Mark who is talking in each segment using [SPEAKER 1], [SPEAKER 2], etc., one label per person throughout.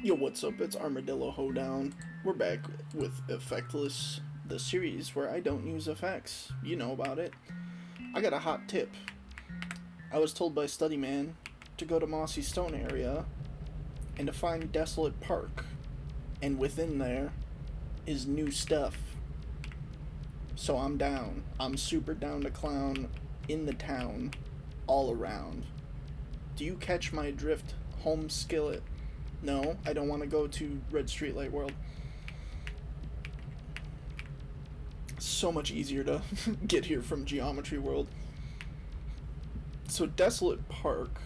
[SPEAKER 1] Yo, what's up? It's Armadillo Hoedown. We're back with Effectless, the series where I don't use effects. You know about it. I got a hot tip. I was told by Studyman to go to Mossy Stone area and to find Desolate Park. And within there is new stuff. So I'm down. I'm super down to clown in the town, all around. Do you catch my drift, home skillet? No, I don't want to go to Red Streetlight World. So much easier to get here from Geometry World. So Desolate Park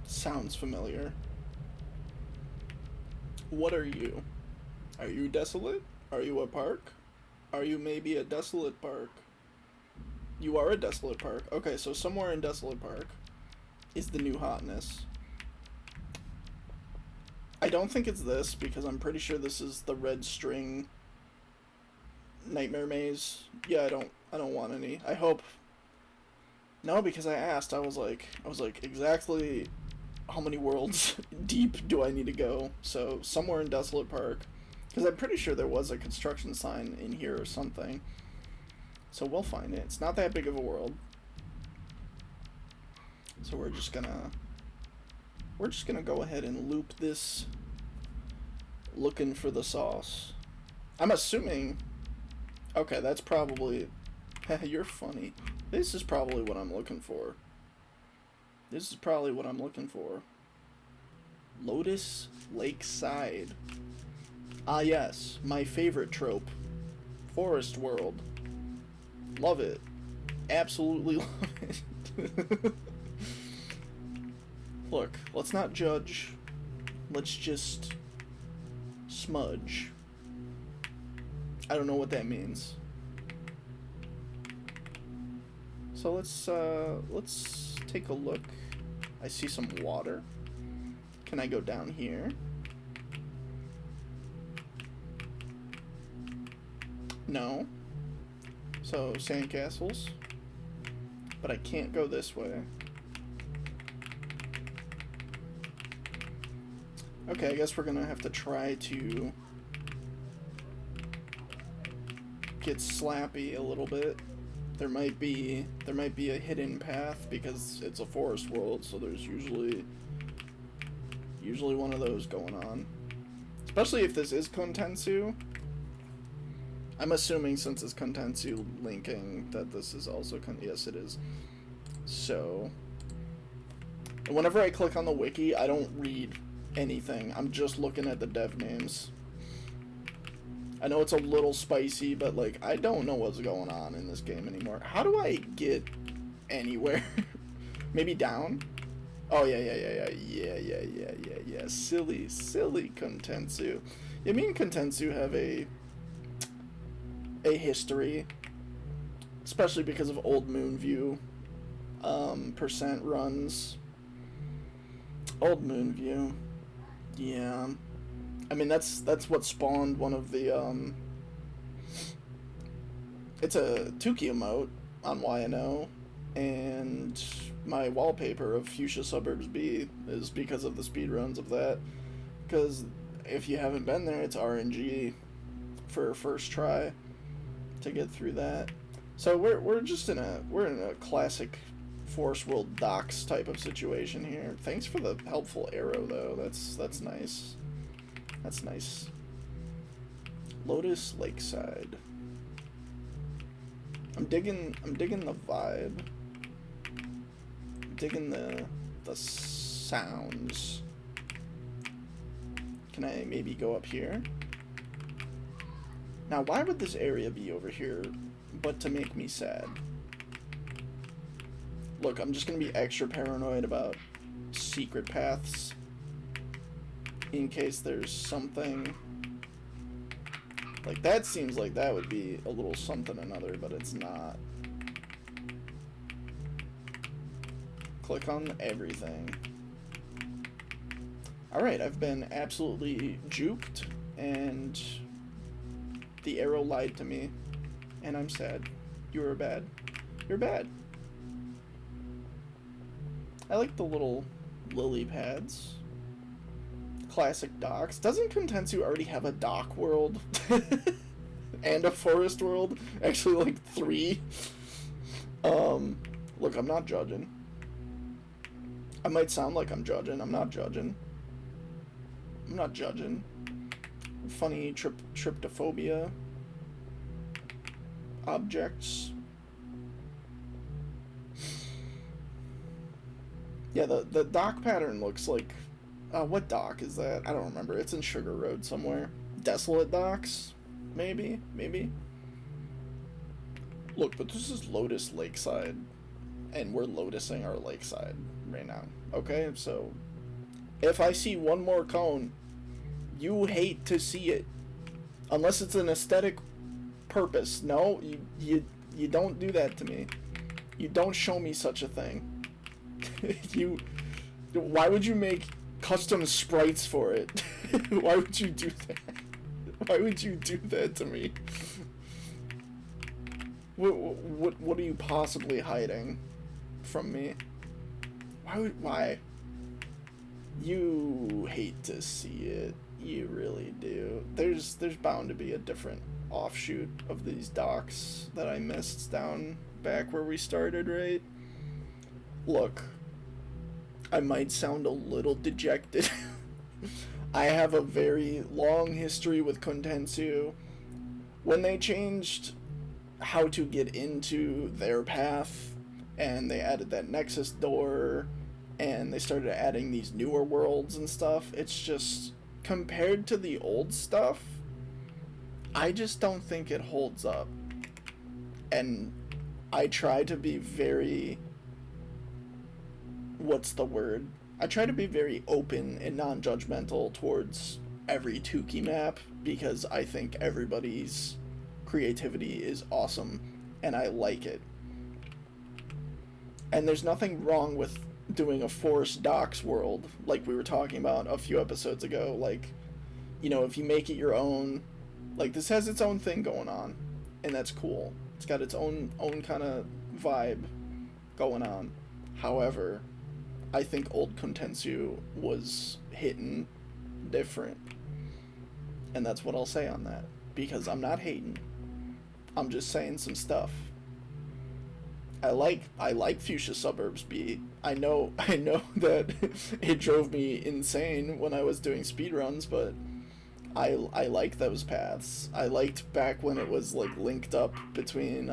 [SPEAKER 1] sounds familiar. What are you? Are you desolate? Are you a park? Are you maybe a desolate park? You are a desolate park. Okay, so somewhere in Desolate Park is the new hotness. I don't think it's this, because I'm pretty sure this is the red string nightmare maze. Yeah, I don't want any. I hope. No, because I asked. I was like exactly how many worlds deep do I need to go? So somewhere in Desolate Park, because I'm pretty sure there was a construction sign in here or something. So we'll find it. It's not that big of a world. So we're just gonna go ahead and loop this, looking for the sauce. I'm assuming. Okay, that's probably. You're funny. This is probably what I'm looking for. Lotus Lakeside. Ah, yes, my favorite trope. Forest World. Love it. Absolutely love it. Look, let's not judge. Let's just smudge. I don't know what that means. So let's take a look. I see some water. Can I go down here? No. So sandcastles. But I can't go this way. Okay, I guess we're gonna have to try to get slappy a little bit. There might be a hidden path because it's a forest world, so there's usually one of those going on. Especially if this is Kontensu. I'm assuming since it's Kontensu linking that this is also yes, it is. So whenever I click on the wiki, I don't read anything. I'm just looking at the dev names. I know it's a little spicy, but like I don't know what's going on in this game anymore. How do I get anywhere? Maybe down? Oh yeah. Silly Kontensu. You mean Kontensu have a history, especially because of Old Moon View percent runs. Old Moon View. Yeah. I mean, that's what spawned one of the, it's a Tuki emote on YNO, and my wallpaper of Fuchsia Suburbs B is because of the speedruns of that, because if you haven't been there, it's RNG for first try to get through that. So we're just in a classic Forest World Docks type of situation here. Thanks for the helpful arrow, though. That's nice. That's nice. Lotus Lakeside. I'm digging the vibe. I'm digging the sounds. Can I maybe go up here? Now, why would this area be over here but to make me sad? Look, I'm just gonna be extra paranoid about secret paths in case there's something. Like, that seems like that would be a little something another, but it's not. Click on everything. Alright, I've been absolutely juked, and the arrow lied to me, and I'm sad. You're bad. You're bad. I like the little lily pads. classic docks. Doesn't Kontetsu already have a dock world? And a forest world? Actually, like 3. Look, I'm not judging. I might sound like I'm judging. I'm not judging. I'm not judging. Funny tryptophobia. Objects. Yeah, the dock pattern looks like... what dock is that? I don't remember. It's in Sugar Road somewhere. Desolate Docks? Maybe? Maybe? Look, but this is Lotus Lakeside. And we're lotusing our lakeside right now. Okay? So, if I see one more cone, you hate to see it. Unless it's an aesthetic purpose. No, you don't do that to me. You don't show me such a thing. Why would you make custom sprites for it? Why would you do that? Why would you do that to me? What are you possibly hiding from me? Why? You hate to see it. You really do. There's bound to be a different offshoot of these docks that I missed down back where we started, right? Look, I might sound a little dejected. I have a very long history with Kontetsu. When they changed how to get into their path, and they added that Nexus door, and they started adding these newer worlds and stuff, it's just, compared to the old stuff, I just don't think it holds up. And I try to be very... what's the word? I try to be very open and non-judgmental towards every Tuki map, because I think everybody's creativity is awesome, and I like it. And there's nothing wrong with doing a Forest Docks world, like we were talking about a few episodes ago. Like, you know, if you make it your own, like, this has its own thing going on, and that's cool. It's got its own kind of vibe going on. However, I think old Kontetsu was hitting different. And that's what I'll say on that. Because I'm not hating. I'm just saying some stuff. I like Fuchsia Suburbs B. I know that it drove me insane when I was doing speedruns, but I like those paths. I liked back when it was like linked up between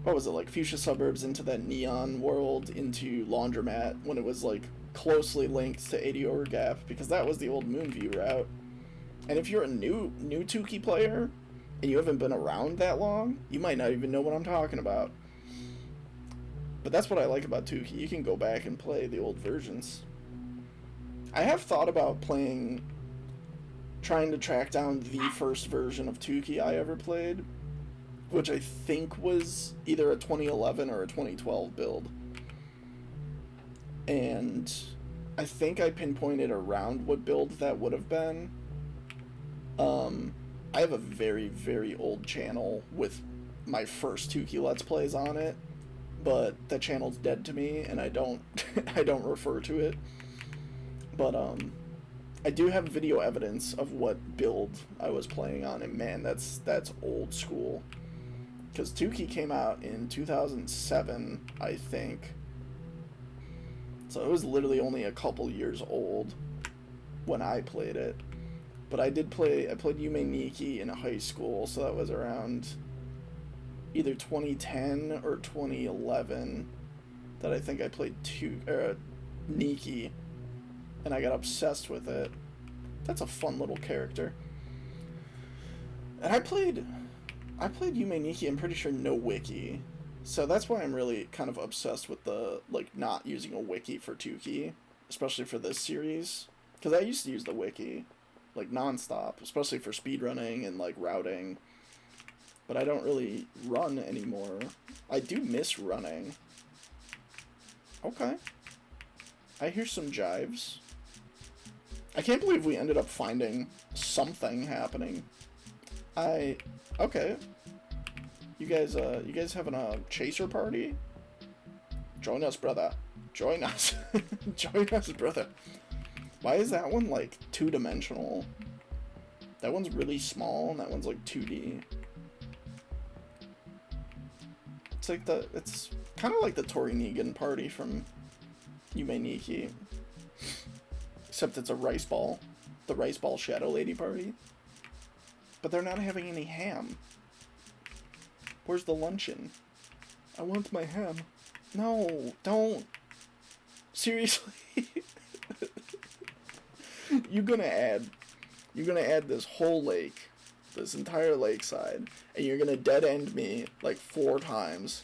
[SPEAKER 1] what was it, like Fuchsia Suburbs into that neon world into Laundromat, when it was like closely linked to 80 Over Gap, because that was the old Moonview route. And if you're a new Tuki player and you haven't been around that long, you might not even know what I'm talking about. But that's what I like about Tuki. You can go back and play the old versions. I have thought about trying to track down the first version of Tuki I ever played, which I think was either a 2011 or a 2012 build. And I think I pinpointed around what build that would have been. I have a very, very old channel with my first Tuki Let's Plays on it, but that channel's dead to me, and I don't I don't refer to it. But I do have video evidence of what build I was playing on, and man, that's old school. Because Tuki came out in 2007, I think. So it was literally only a couple years old when I played it. But I played Yume Nikki in high school, so that was around either 2010 or 2011 that I think I played Nikki, and I got obsessed with it. That's a fun little character. And I played Yume Nikki, I'm pretty sure no wiki. So that's why I'm really kind of obsessed with the, like, not using a wiki for Tuki, especially for this series. Because I used to use the wiki, like, non-stop, especially for speedrunning and, like, routing. But I don't really run anymore. I do miss running. Okay. I hear some jives. I can't believe we ended up finding something happening. Okay. You guys having a chaser party? Join us, brother. Join us. Join us, brother. Why is that one, like, two-dimensional? That one's really small, and that one's, like, 2D. It's like it's kind of like the Tori Negan party from Yume. Except it's a rice ball. The rice ball Shadow Lady party. But they're not having any ham. Where's the luncheon? I want my ham. No, don't. Seriously. You're gonna add this whole lake, this entire lakeside, and you're gonna dead end me like 4 times.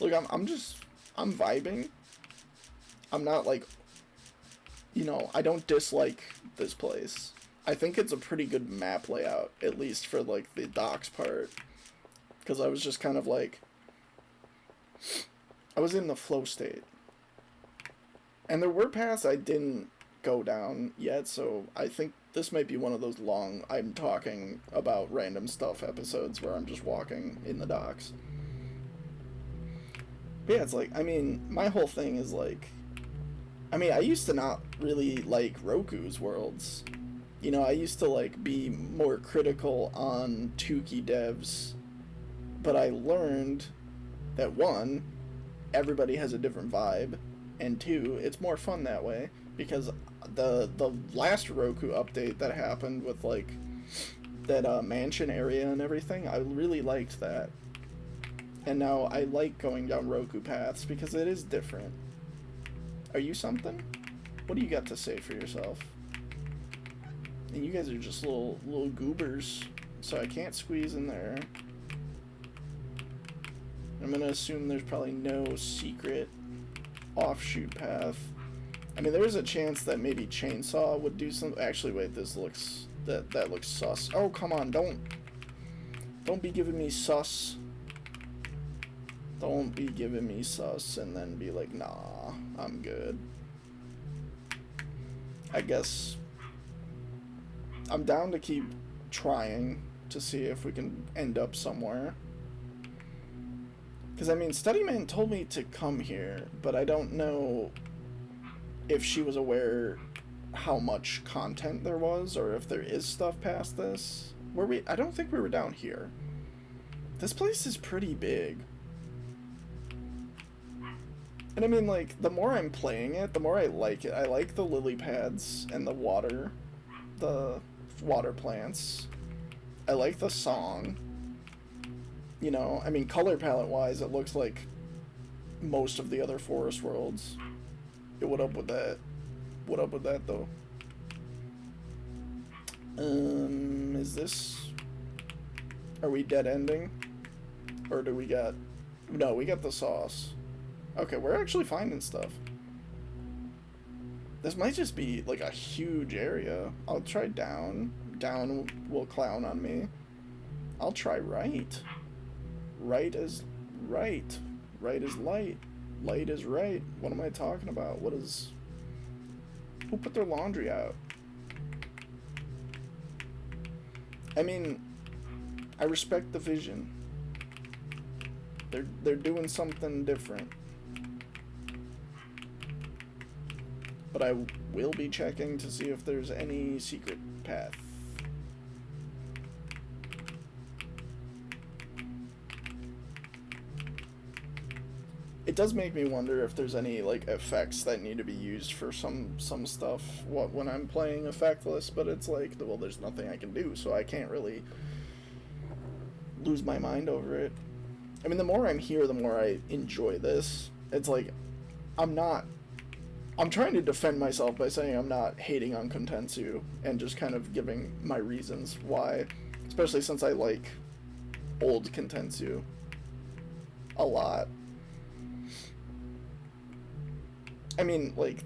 [SPEAKER 1] Look, I'm vibing. I'm not like, you know, I don't dislike this place. I think it's a pretty good map layout, at least for like the docks part. Because I was just kind of like, I was in the flow state. And there were paths I didn't go down yet, so I think this might be one of those long, I'm talking about random stuff episodes where I'm just walking in the docks. But yeah, it's like, I mean, my whole thing is like, I mean, I used to not really like Roku's worlds. You know, I used to like be more critical on Tuki devs, but I learned that 1, everybody has a different vibe, and 2, it's more fun that way, because the last Roku update that happened with like that mansion area and everything, I really liked that. And now I like going down Roku paths because it is different. Are you something? What do you got to say for yourself? And you guys are just little goobers, so I can't squeeze in there. I'm gonna assume there's probably no secret offshoot path. I mean, there's a chance that maybe Chainsaw would do some. Actually, wait, this looks that looks sus. Oh, come on, don't be giving me sus. Don't be giving me sus and then be like, nah, I'm good. I guess I'm down to keep trying to see if we can end up somewhere. Because, I mean, Studyman told me to come here, but I don't know if she was aware how much content there was, or if there is stuff past this. I don't think we were down here. This place is pretty big. And I mean, like, the more I'm playing it, the more I like it. I like the lily pads and the water plants. I like the song. You know, I mean, color palette wise, it looks like most of the other forest worlds. Yeah, what up with that? What up with that, though? Is this... Are we dead ending? Or do we got... No, we got the sauce. Okay, we're actually finding stuff. This might just be, like, a huge area. I'll try down. Down will clown on me. I'll try right. Right is right. Right is light. Light is right. What am I talking about? What is... Who put their laundry out? I mean, I respect the vision. They're doing something different. But I will be checking to see if there's any secret path. It does make me wonder if there's any, like, effects that need to be used for some stuff when I'm playing effectless, but it's like, well, there's nothing I can do, so I can't really lose my mind over it. I mean, the more I'm here, the more I enjoy this. It's like, I'm trying to defend myself by saying I'm not hating on Contensu and just kind of giving my reasons why, especially since I like old Contensu a lot. I mean, like,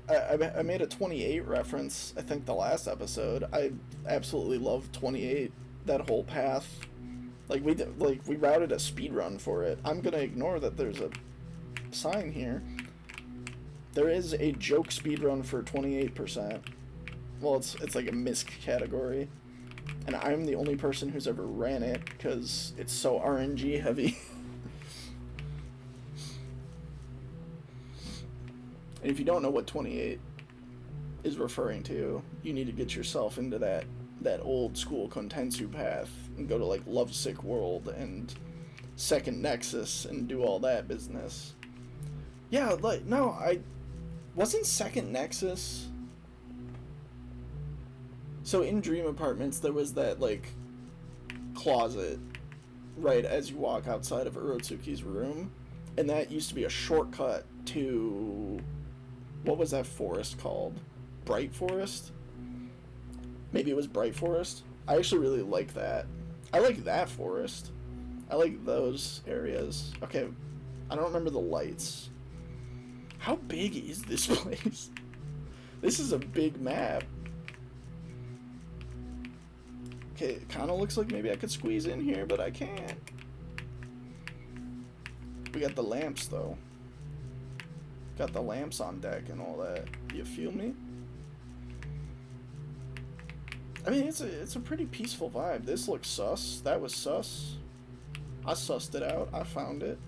[SPEAKER 1] I made a 28 reference, I think, the last episode. I absolutely love 28, that whole path. Like, we routed a speedrun for it. I'm gonna ignore that there's a sign here. There is a joke speedrun for 28%. Well, it's like a misc category. And I'm the only person who's ever ran it, because it's so RNG heavy. And if you don't know what 28 is referring to, you need to get yourself into that old school Kontensu path and go to like Lovesick World and Second Nexus and do all that business. Yeah, like, no, I wasn't Second Nexus. So in Dream Apartments, there was that, like, closet right as you walk outside of Urotsuki's room, and that used to be a shortcut to, what was that forest called? Bright Forest? Maybe it was Bright Forest? I actually really like that. I like that forest. I like those areas. Okay, I don't remember the lights. How big is this place? This is a big map. Okay, it kind of looks like maybe I could squeeze in here, but I can't. We got the lamps, though. Got the lamps on deck and all that. You feel me? I mean, it's a pretty peaceful vibe. This looks sus. That was sus. I sussed it out. I found it.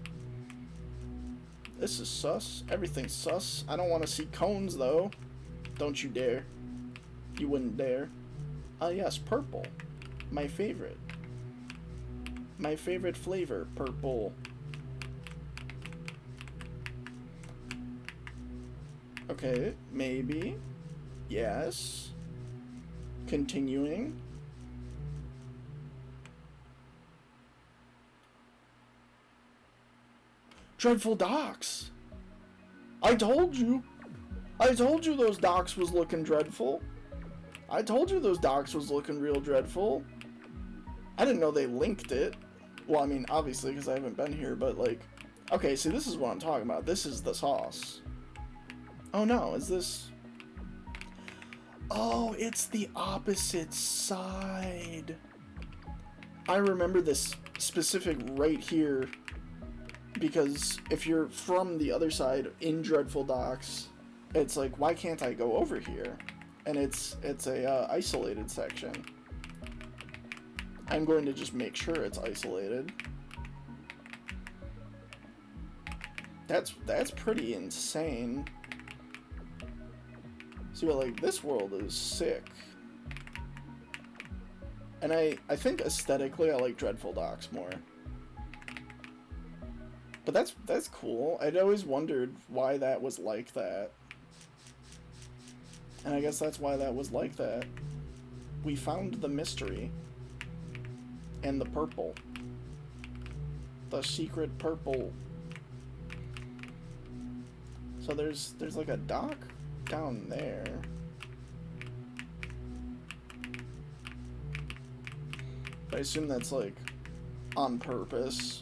[SPEAKER 1] This is sus. Everything's sus. I don't want to see cones, though. Don't you dare. You wouldn't dare. Ah, yes, purple. My favorite. My favorite flavor, purple. Okay, maybe. Yes. Continuing. Dreadful Docks. I told you. I told you those docks was looking dreadful. I told you those docks was looking real dreadful. I didn't know they linked it. Well, I mean, obviously, because I haven't been here, but, like... Okay, see, this is what I'm talking about. This is the sauce. Oh, no, is this... Oh, it's the opposite side. I remember this specific right here, because if you're from the other side in Dreadful Docks, it's like, why can't I go over here? And it's a isolated section. I'm going to just make sure it's isolated. That's pretty insane. See, but like, this world is sick. And I think aesthetically I like Dreadful Docks more. But that's cool. I'd always wondered why that was like that. And I guess that's why that was like that. We found the mystery. And the purple. The secret purple. So there's like a dock down there. I assume that's like on purpose.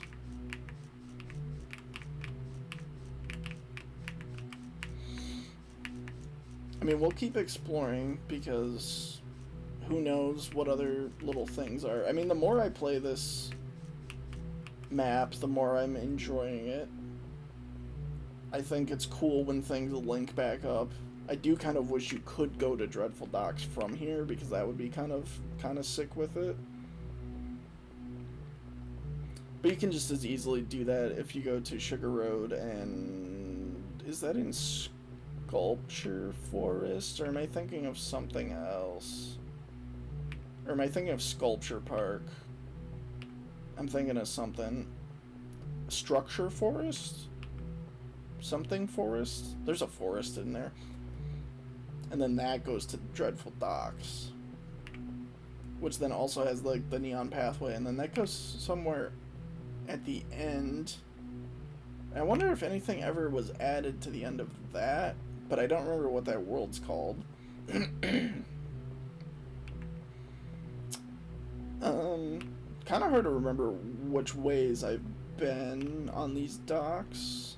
[SPEAKER 1] I mean, we'll keep exploring because who knows what other little things are. I mean, the more I play this map, the more I'm enjoying it. I think it's cool when things link back up. I do kind of wish you could go to Dreadful Docks from here because that would be kind of sick with it. But you can just as easily do that if you go to Sugar Road and... Is that in Sculpture Forest? Or am I thinking of something else? Or am I thinking of Sculpture Park? I'm thinking of something. Structure Forest? Something Forest? There's a forest in there. And then that goes to Dreadful Docks. Which then also has, like, the neon pathway. And then that goes somewhere at the end. I wonder if anything ever was added to the end of that. But I don't remember what that world's called. Kind of hard to remember which ways I've been on these docks.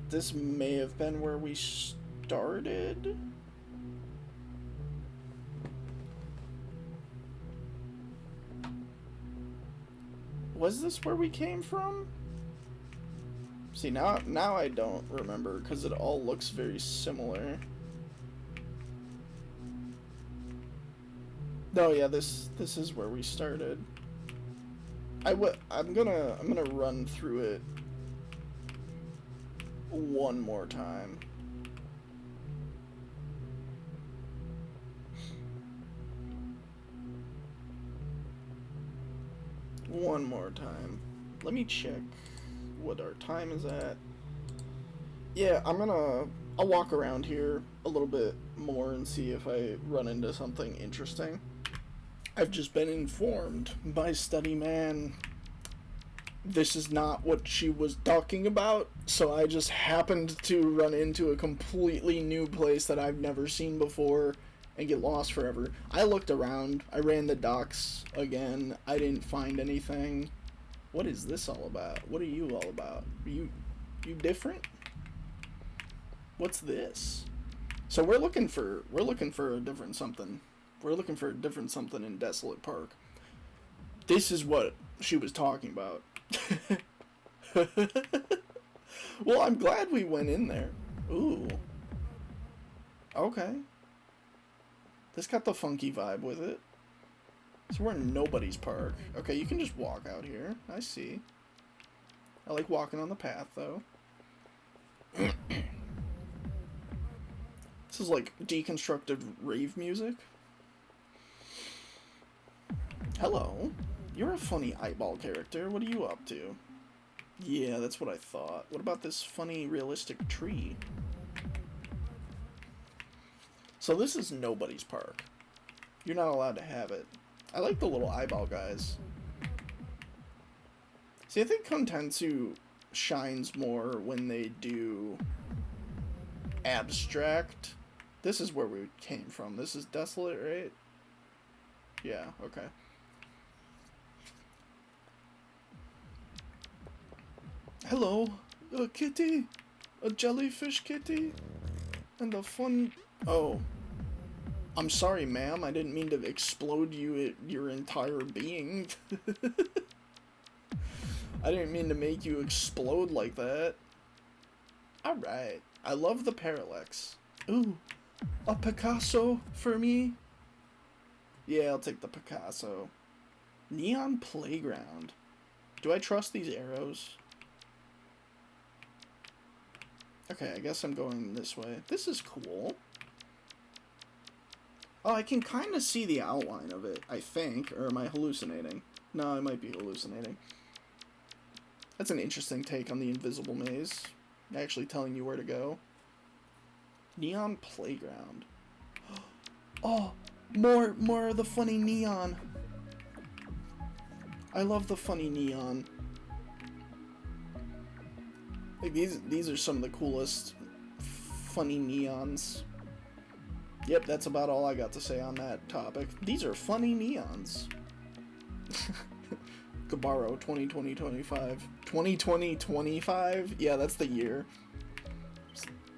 [SPEAKER 1] This may have been where we started. Was this where we came from? See, now I don't remember because it all looks very similar. No, yeah, this is where we started. I'm gonna run through it one more time. One more time. Let me check what our time is at. Yeah, I'll walk around here a little bit more and see if I run into something interesting. I've just been informed by Studyman this is not what she was talking about, so I just happened to run into a completely new place that I've never seen before and get lost forever. I looked around, I ran the docks again, I didn't find anything. What is this all about? What are you all about? Are you different? What's this? So we're looking for a different something. We're looking for a different something in Desolate Park. This is what she was talking about. Well, I'm glad we went in there. Ooh. Okay. This got the funky vibe with it. So we're in nobody's park. Okay, you can just walk out here. I see. I like walking on the path, though. This is like deconstructed rave music. Hello. You're a funny eyeball character. What are you up to? Yeah, that's what I thought. What about this funny, realistic tree? So this is nobody's park. You're not allowed to have it. I like the little eyeball guys. See, I think Kontensu shines more when they do abstract. This is where we came from. This is Desolate, right? Yeah, okay. Hello, a kitty, a jellyfish kitty, and a fun... Oh. I'm sorry, ma'am. I didn't mean to explode your entire being. I didn't mean to make you explode like that. Alright. I love the parallax. Ooh. A Picasso for me? Yeah, I'll take the Picasso. Neon Playground. Do I trust these arrows? Okay, I guess I'm going this way. This is cool. Oh, I can kind of see the outline of it, I think. Or am I hallucinating? No, I might be hallucinating. That's an interesting take on the invisible maze. Actually telling you where to go. Neon Playground. Oh, more of the funny neon. I love the funny neon. Like these are some of the coolest funny neons. Yep, that's about all I got to say on that topic. These are funny neons. Gabaro 2020-25. 2020-25? Yeah, that's the year.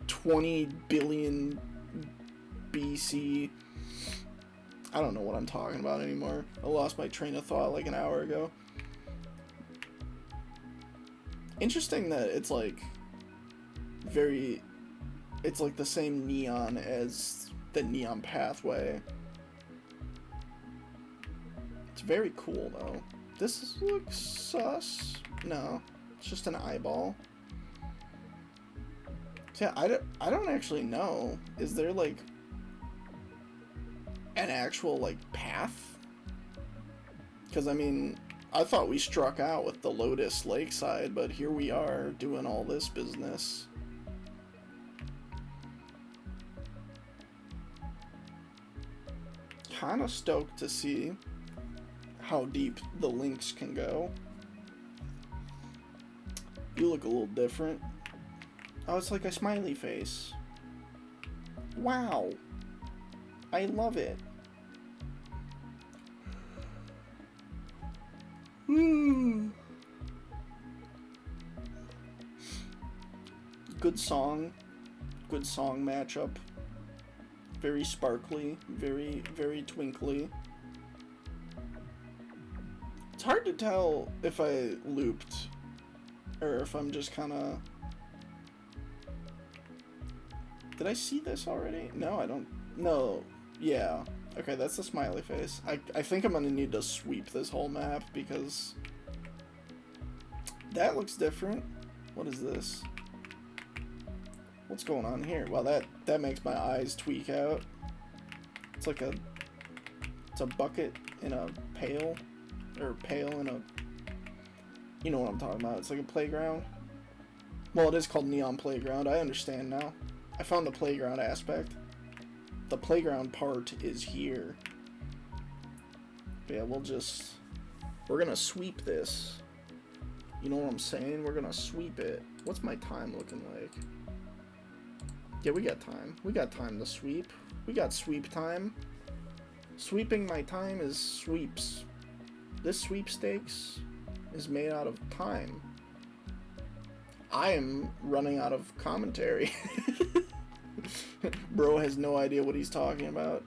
[SPEAKER 1] 20 billion BC. I don't know what I'm talking about anymore. I lost my train of thought like an hour ago. Interesting that it's like it's like the same neon as the neon pathway. It's very cool though. This looks sus. No, it's just an eyeball. So yeah, I don't actually know. Is there like an actual like path? Because I mean, I thought we struck out with the Lotus Lakeside, but here we are doing all this business. Kind of stoked to see how deep the links can go. You look a little different. Oh, it's like a smiley face. Wow. I love it. Good song matchup. Very sparkly, very, very twinkly. It's hard to tell if I looped or if I'm just kind of... Did I see this already? No, I don't. No. Yeah. Okay, that's the smiley face. I think I'm gonna need to sweep this whole map because that looks different. What is this? What's going on here? Well, that makes my eyes tweak out. It's like it's a bucket in a pail, or pail in a, you know what I'm talking about. It's like a playground. Well, it is called Neon Playground. I understand now. I found the playground aspect. The playground part is here. But yeah, we're gonna sweep this. You know what I'm saying? We're gonna sweep it. What's my time looking like? Yeah, we got time. We got time to sweep. We got sweep time. Sweeping my time is sweeps. This sweepstakes is made out of time. I am running out of commentary. Bro has no idea what he's talking about.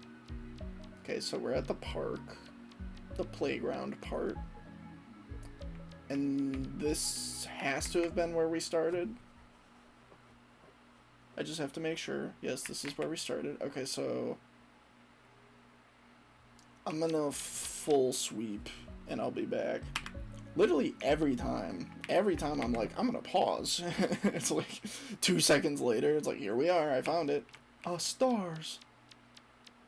[SPEAKER 1] Okay, so we're at the park. The playground part. And this has to have been where we started. I just have to make sure. Yes, this is where we started. Okay, so I'm gonna full sweep and I'll be back. Literally every time I'm like, I'm gonna pause. It's like 2 seconds later, it's like, here we are, I found it. Stars.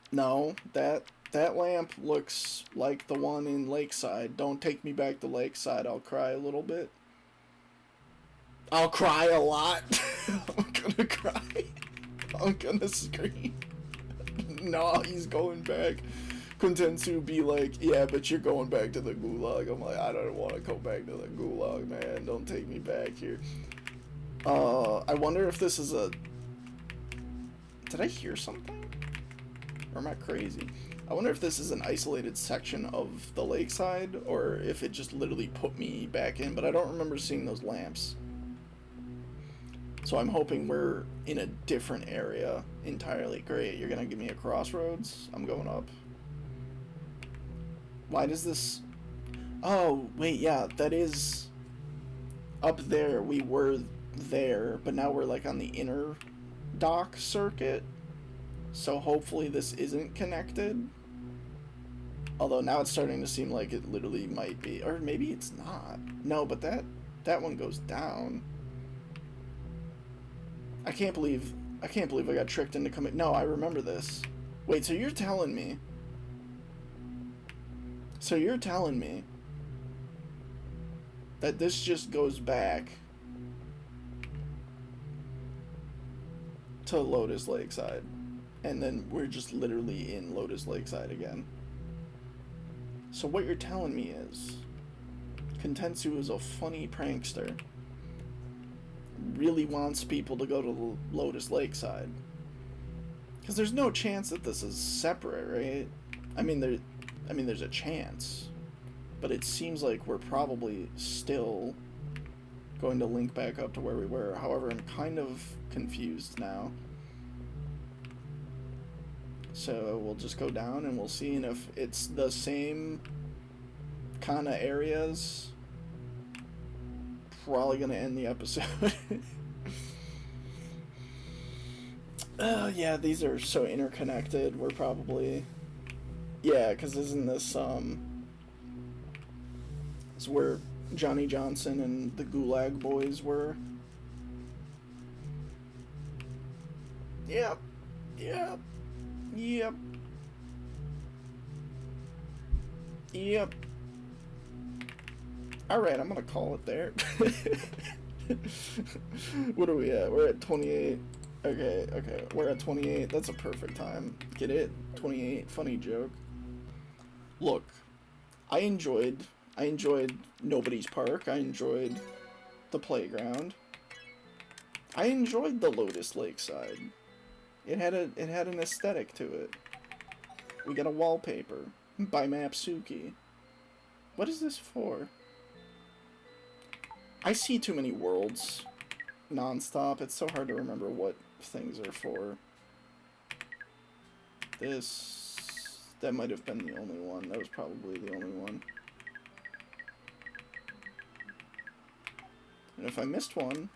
[SPEAKER 1] No, that lamp looks like the one in Lakeside. Don't take me back to Lakeside, I'll cry a little bit. I'll cry a lot. I'm gonna cry. I'm gonna scream. No, he's going back. Kontensu be like, yeah, but you're going back to the Gulag. I'm like, I don't want to go back to the Gulag, man. Don't take me back here. I wonder if this is a... Did I hear something? Or am I crazy? I wonder if this is an isolated section of the Lakeside, or if it just literally put me back in, but I don't remember seeing those lamps. So I'm hoping we're in a different area entirely. Great, you're gonna give me a crossroads? I'm going up. Why does this... Oh, wait, yeah, that is... Up there, we were there, but now we're like on the inner dock circuit. So hopefully this isn't connected. Although now it's starting to seem like it literally might be. Or maybe it's not. No, but that one goes down. I can't believe I got tricked into coming... No, I remember this. Wait, so you're telling me... So you're telling me that this just goes back to Lotus Lakeside, and then we're just literally in Lotus Lakeside again. So what you're telling me is Kontensu is a funny prankster. Really wants people to go to Lotus Lakeside. Because there's no chance that this is separate, right? I mean, there's a chance, but it seems like we're probably still going to link back up to where we were. However, I'm kind of confused now. So we'll just go down and we'll see, and if it's the same kind of areas, probably gonna end the episode. Yeah, these are so interconnected. We're probably... Yeah, because isn't this, is where Johnny Johnson and the Gulag boys were? Yep. Yep. Yep. Yep. Alright, I'm gonna call it there. What are we at? We're at 28. Okay, we're at 28. That's a perfect time. Get it? 28. Funny joke. Look, I enjoyed Nobody's Park. I enjoyed the playground. I enjoyed the Lotus Lakeside. It had an aesthetic to it. We got a wallpaper by Mapsuki. What is this for? I see too many worlds nonstop. It's so hard to remember what things are for. That might have been the only one. That was probably the only one. And if I missed one,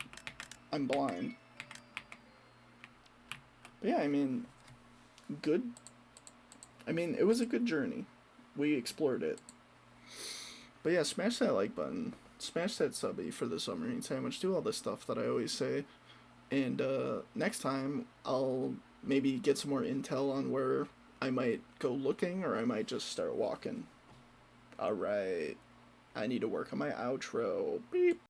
[SPEAKER 1] I'm blind. But yeah, I mean, good. I mean, it was a good journey. We explored it. But yeah, smash that like button. Smash that subby for the submarine sandwich. Do all this stuff that I always say. And next time, I'll maybe get some more intel on where I might go looking, or I might just start walking. Alright, I need to work on my outro. Beep.